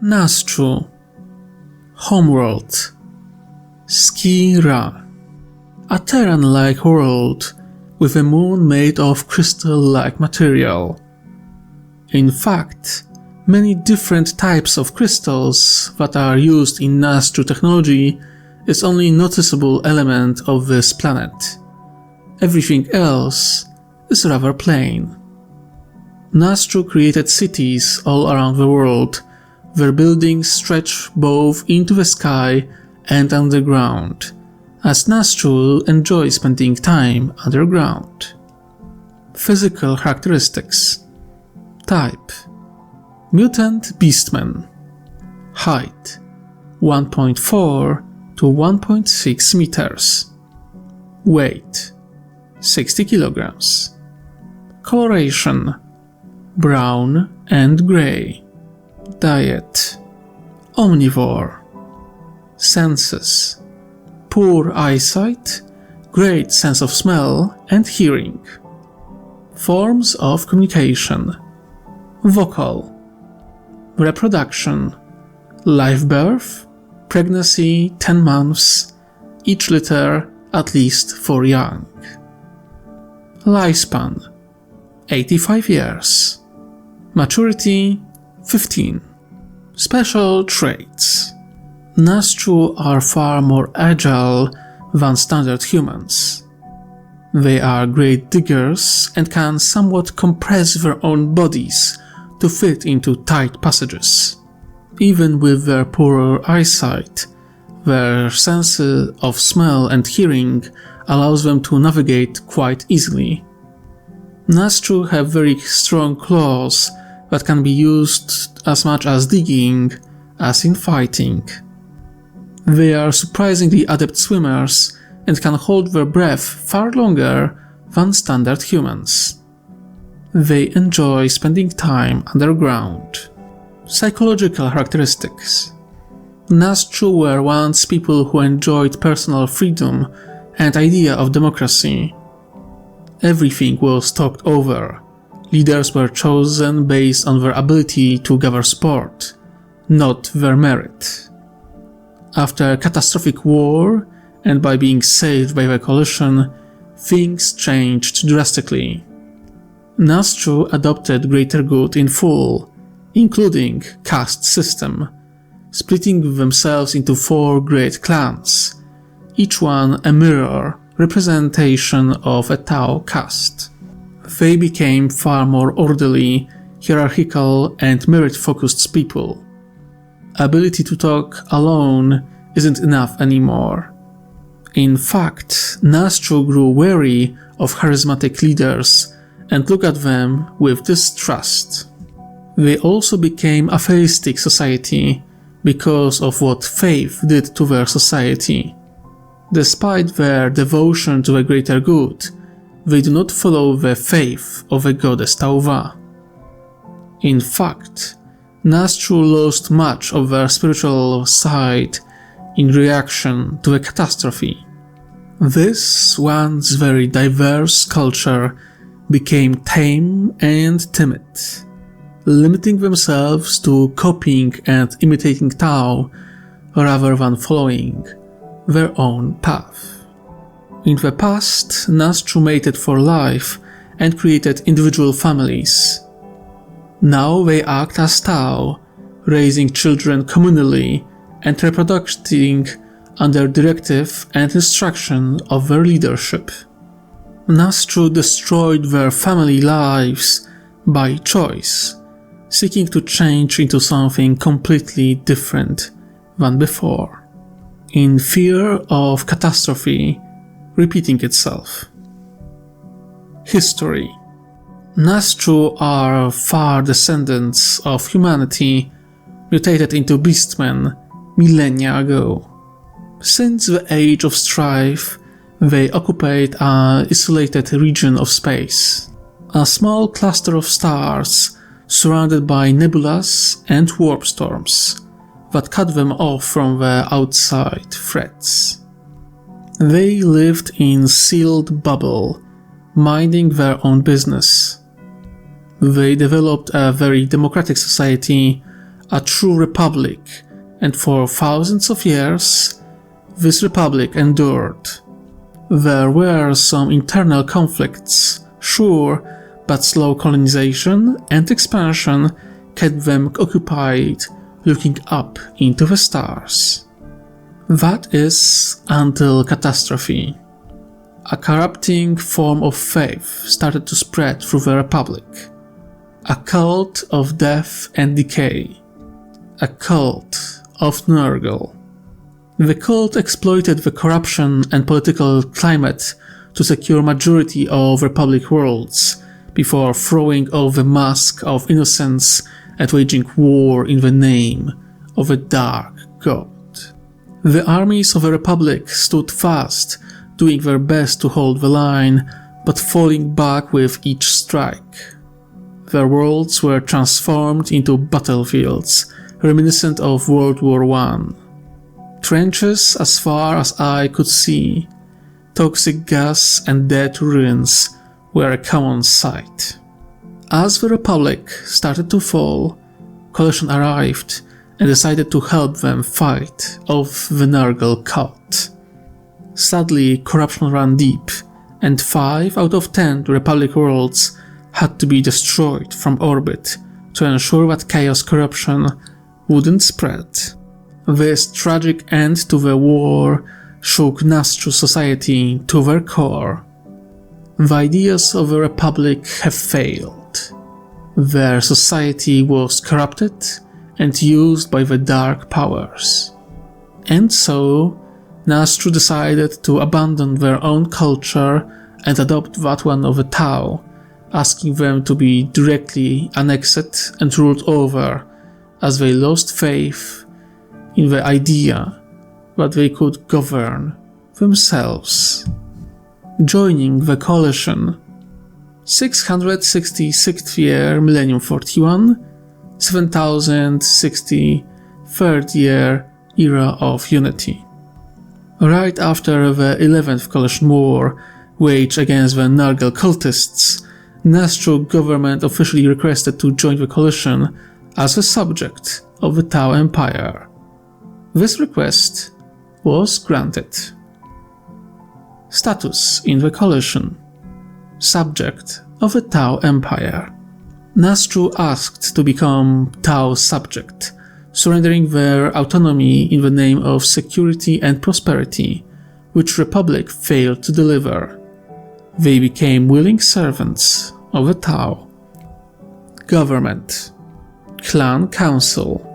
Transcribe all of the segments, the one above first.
Nazchoo, Homeworld, Ski-Ra, a Terran-like world with a moon made of crystal-like material. In fact, many different types of crystals that are used in Nazchoo technology is only a noticeable element of this planet. Everything else is rather plain. Nazchoo created cities all around the world. Their buildings stretch both into the sky and underground, as Nazchoo enjoys spending time underground. Physical characteristics. Type: Mutant Beastman. Height: 1.4 to 1.6 meters. Weight: 60 kilograms. Coloration: brown and gray. Diet: omnivore. Senses: poor eyesight, great sense of smell and hearing. Forms of communication: vocal. Reproduction: live birth, pregnancy 10 months, each litter at least 4 young. Lifespan: 85 years. Maturity: 15. Special traits: Nazchoo are far more agile than standard humans. They are great diggers and can somewhat compress their own bodies to fit into tight passages. Even with their poorer eyesight, their sense of smell and hearing allows them to navigate quite easily. Nazchoo have very strong claws that can be used as much as digging as in fighting. They are surprisingly adept swimmers and can hold their breath far longer than standard humans. They enjoy spending time underground. Psychological characteristics. Nazchoo were once people who enjoyed personal freedom and idea of democracy. Everything was talked over. Leaders were chosen based on their ability to gather support, not their merit. After a catastrophic war, and by being saved by the coalition, things changed drastically. Nazchoo adopted greater good in full, including caste system, splitting themselves into 4 great clans, each one a mirror representation of a Tao caste. They became far more orderly, hierarchical and merit-focused people. Ability to talk alone isn't enough anymore. In fact, Nazchoo grew wary of charismatic leaders and looked at them with distrust. They also became a theistic society because of what faith did to their society. Despite their devotion to a greater good, they do not follow the faith of the goddess Tauva. In fact, Nazchoo lost much of their spiritual side in reaction to the catastrophe. This once very diverse culture became tame and timid, limiting themselves to copying and imitating Tao rather than following their own path. In the past, Nazchoo mated for life and created individual families. Now they act as Tao, raising children communally and reproducing under directive and instruction of their leadership. Nazchoo destroyed their family lives by choice, seeking to change into something completely different than before, in fear of catastrophe repeating itself. History. Nazchoo are far descendants of humanity mutated into beastmen millennia ago. Since the Age of Strife, they occupied an isolated region of space, a small cluster of stars surrounded by nebulas and warp storms that cut them off from the outside threats. They lived in sealed bubble, minding their own business. They developed a very democratic society a true republic, and for thousands of years, this republic endured. There were some internal conflicts, sure, but slow colonization and expansion kept them occupied, looking up into the stars. That is, until catastrophe. A corrupting form of faith started to spread through the Republic. A cult of death and decay. A cult of Nurgle. The cult exploited the corruption and political climate to secure majority of Republic worlds, before throwing off the mask of innocence and waging war in the name of a dark god. The armies of the Republic stood fast, doing their best to hold the line, but falling back with each strike. Their worlds were transformed into battlefields, reminiscent of World War I. Trenches as far as eye could see, toxic gas and dead ruins were a common sight. As the Republic started to fall, Coalition arrived and decided to help them fight off the Nurgle cult. Sadly, corruption ran deep, and 5 out of 10 Republic worlds had to be destroyed from orbit to ensure that chaos corruption wouldn't spread. This tragic end to the war shook Nazchoo society to their core. The ideas of the Republic have failed. Their society was corrupted and used by the dark powers. And so, Nazchoo decided to abandon their own culture and adopt that one of the Tau, asking them to be directly annexed and ruled over, as they lost faith in the idea that they could govern themselves. Joining the coalition. 666th year Millennium 41, 7060 3rd year Era of Unity. Right after the 11th Coalition War waged against the Nurgle cultists, Nazchoo government officially requested to join the coalition as a subject of the Tau Empire. This request was granted. Status in the coalition. Subject of the Tau Empire. Nazchoo asked to become Tau subject, surrendering their autonomy in the name of security and prosperity, which Republic failed to deliver. They became willing servants of the Tau. Government. Clan Council.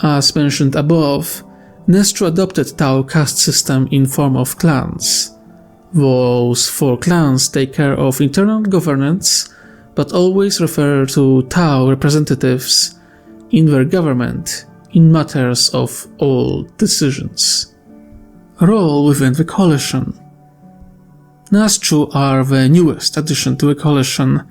As mentioned above, Nazchoo adopted Tau caste system in form of clans. Those 4 clans take care of internal governance, but always refer to Tau representatives in their government in matters of all decisions. Role within the coalition. Nazchoo are the newest addition to the coalition.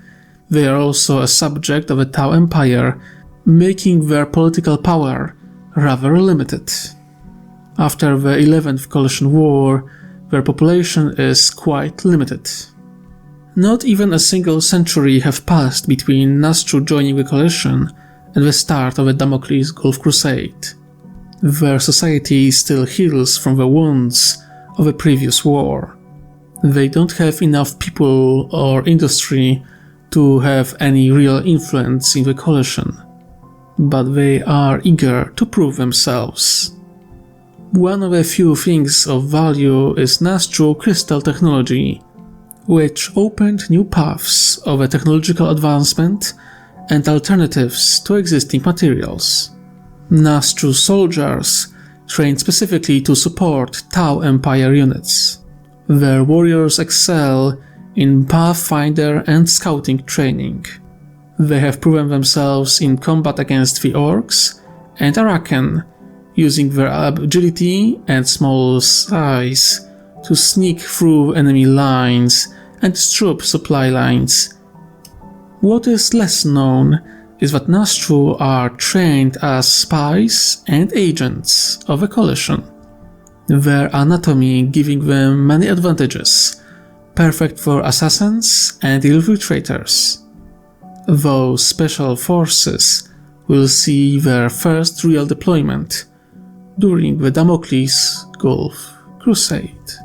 They are also a subject of the Tau Empire, making their political power rather limited. After the 11th Coalition War, their population is quite limited. Not even a single century have passed between Nazchoo joining the coalition and the start of the Damocles Gulf Crusade. Their society still heals from the wounds of the previous war. They don't have enough people or industry to have any real influence in the coalition, but they are eager to prove themselves. One of the few things of value is Nazchoo crystal technology, which opened new paths of a technological advancement and alternatives to existing materials. Nazchoo soldiers trained specifically to support Tau Empire units. Their warriors excel in Pathfinder and Scouting training. They have proven themselves in combat against the Orcs and Arakan, using their agility and small size to sneak through enemy lines and disrupt supply lines. What is less known is that Nazchoo are trained as spies and agents of a coalition. Their anatomy giving them many advantages, perfect for assassins and infiltrators. Those special forces will see their first real deployment during the Damocles Gulf Crusade.